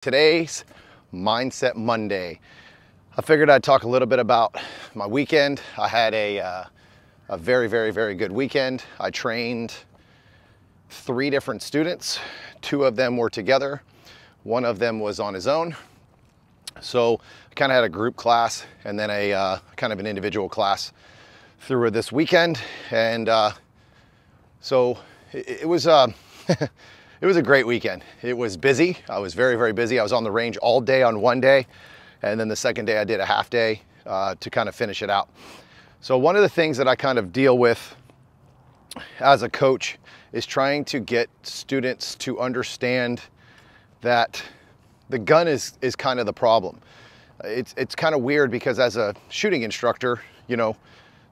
Today's Mindset Monday. I figured I'd talk a little bit about my weekend. I had a very good weekend. I trained 3 different students. 2 of them were together. 1 of them was on his own. So I kind of had a group class and then a kind of an individual class through this weekend. And so it was it was a great weekend. It was busy. I was very busy. I was on the range all day on one day. And then the second day I did a half day to kind of finish it out. So one of the things that I kind of deal with as a coach is trying to get students to understand that the gun is kind of the problem. It's kind of weird because as a shooting instructor, you know,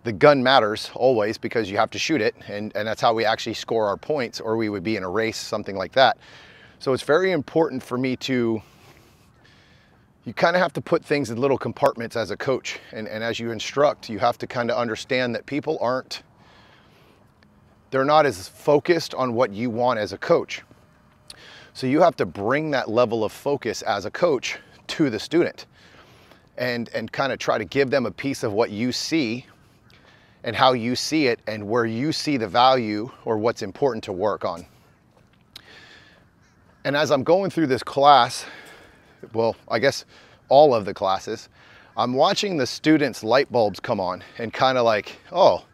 the gun matters always because you have to shoot it, and that's how we actually score our points, or we would be in a race, something like that. So it's very important for me you kind of have to put things in little compartments as a coach, and as you instruct, you have to kind of understand that people they're not as focused on what you want as a coach. So you have to bring that level of focus as a coach to the student and kind of try to give them a piece of what you see and how you see it and where you see the value or what's important to work on. And as I'm going through this class, well, I guess all of the classes, I'm watching the students' light bulbs come on and kind of like, oh,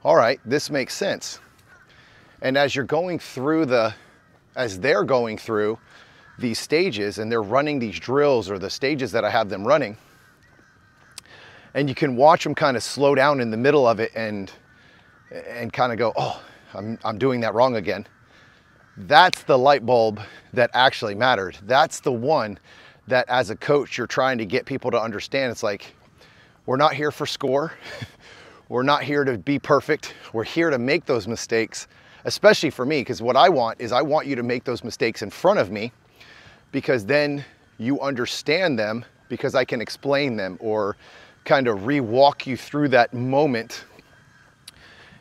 all right, this makes sense. And as they're going through these stages and they're running these drills or the stages that I have them running, and you can watch them kind of slow down in the middle of it and kind of go, oh, I'm doing that wrong again. That's the light bulb that actually mattered. That's the one that as a coach, you're trying to get people to understand. It's like, we're not here for score. We're not here to be perfect. We're here to make those mistakes, especially for me, because what I want you to make those mistakes in front of me, because then you understand them because I can explain them or kind of re-walk you through that moment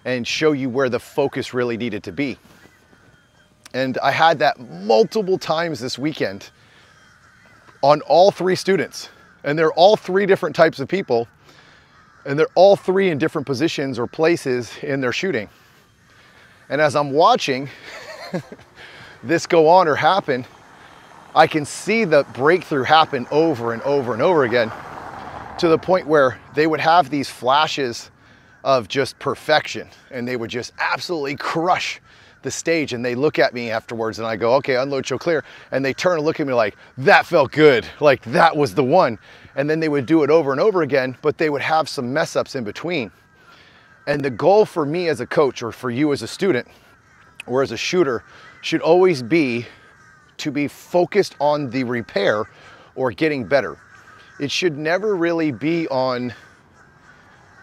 and show you where the focus really needed to be. And I had that multiple times this weekend on all 3 students. And they're all 3 different types of people. And they're all 3 in different positions or places in their shooting. And as I'm watching this go on or happen, I can see the breakthrough happen over and over and over again, to the point where they would have these flashes of just perfection and they would just absolutely crush the stage. And they look at me afterwards and I go, okay, unload, show, clear. And they turn and look at me like, that felt good. Like that was the one. And then they would do it over and over again, but they would have some mess ups in between. And the goal for me as a coach, or for you as a student or as a shooter, should always be to be focused on the repair or getting better. It should never really be on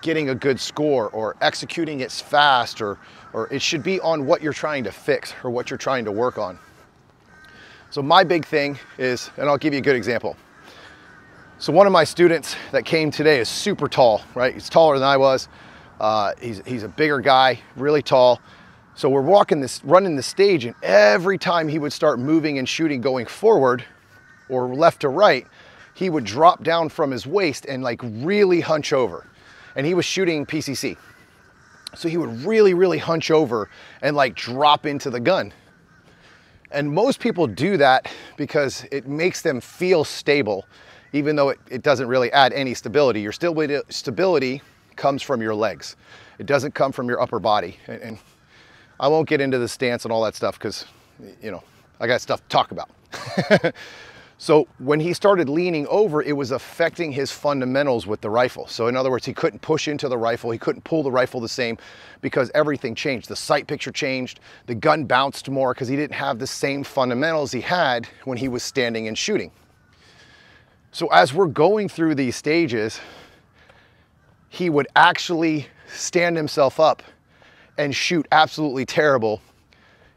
getting a good score or executing it fast, or it should be on what you're trying to fix or what you're trying to work on. So my big thing is, and I'll give you a good example. So one of my students that came today is super tall, right? He's taller than I was. He's a bigger guy, really tall. So we're running the stage, and every time he would start moving and shooting, going forward or left to right, he would drop down from his waist and like really hunch over. And he was shooting PCC. So he would really hunch over and like drop into the gun. And most people do that because it makes them feel stable, even though it doesn't really add any stability. Your stability comes from your legs. It doesn't come from your upper body. And I won't get into the stance and all that stuff because, you know, I got stuff to talk about. So when he started leaning over, it was affecting his fundamentals with the rifle. So in other words, he couldn't push into the rifle. He couldn't pull the rifle the same because everything changed. The sight picture changed. The gun bounced more because he didn't have the same fundamentals he had when he was standing and shooting. So as we're going through these stages, he would actually stand himself up and shoot absolutely terrible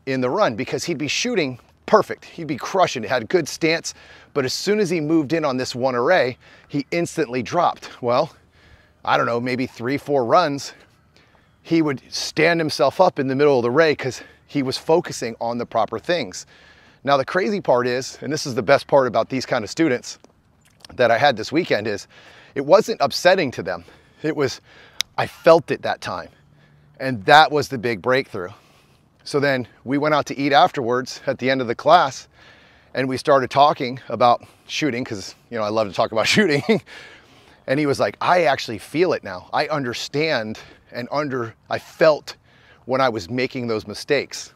in the run because he'd be shooting perfect. He'd be crushing it, had a good stance, but as soon as he moved in on this one array, he instantly dropped. Well, I don't know, maybe 3-4 runs, he would stand himself up in the middle of the array because he was focusing on the proper things. Now the crazy part is, and this is the best part about these kind of students that I had this weekend, is it wasn't upsetting to them. It was, I felt it that time. And that was the big breakthrough. So then we went out to eat afterwards at the end of the class, and we started talking about shooting, because you know I love to talk about shooting. And he was like, I actually feel it now. I understand and I felt when I was making those mistakes.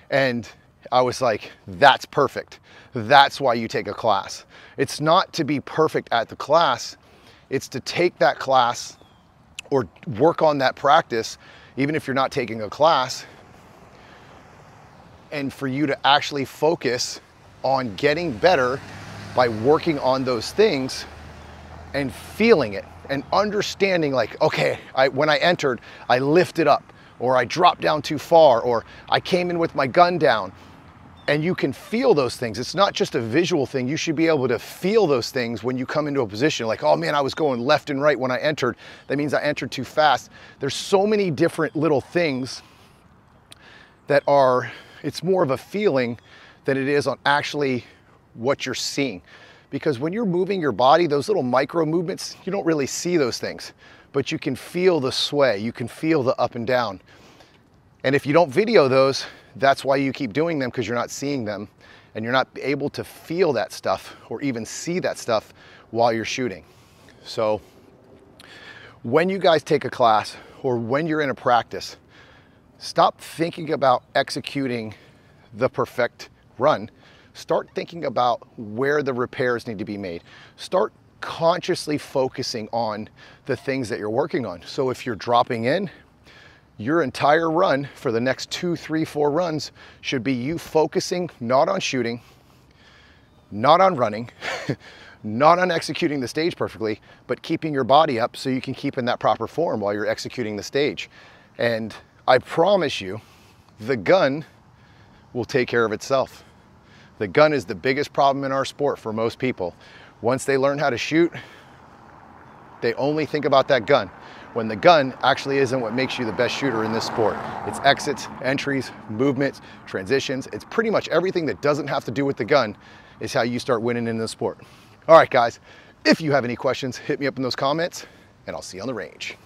And I was like, that's perfect. That's why you take a class. It's not to be perfect at the class. It's to take that class or work on that practice, even if you're not taking a class, and for you to actually focus on getting better by working on those things and feeling it and understanding, like, okay, when I entered, I lifted up, or I dropped down too far, or I came in with my gun down. And you can feel those things. It's not just a visual thing. You should be able to feel those things when you come into a position like, oh man, I was going left and right when I entered. That means I entered too fast. There's so many different little things that are, it's more of a feeling than it is on actually what you're seeing. Because when you're moving your body, those little micro movements, you don't really see those things, but you can feel the sway, you can feel the up and down. And if you don't video those, that's why you keep doing them, because you're not seeing them and you're not able to feel that stuff or even see that stuff while you're shooting. So when you guys take a class or when you're in a practice, stop thinking about executing the perfect run. Start thinking about where the repairs need to be made. Start consciously focusing on the things that you're working on. So if you're dropping in, your entire run for the next 2, 3, 4 runs should be you focusing not on shooting, not on running, not on executing the stage perfectly, but keeping your body up so you can keep in that proper form while you're executing the stage. And I promise you, the gun will take care of itself. The gun is the biggest problem in our sport for most people. Once they learn how to shoot, they only think about that gun, when the gun actually isn't what makes you the best shooter in this sport. It's exits, entries, movements, transitions. It's pretty much everything that doesn't have to do with the gun is how you start winning in the sport. All right, guys, if you have any questions, hit me up in those comments, and I'll see you on the range.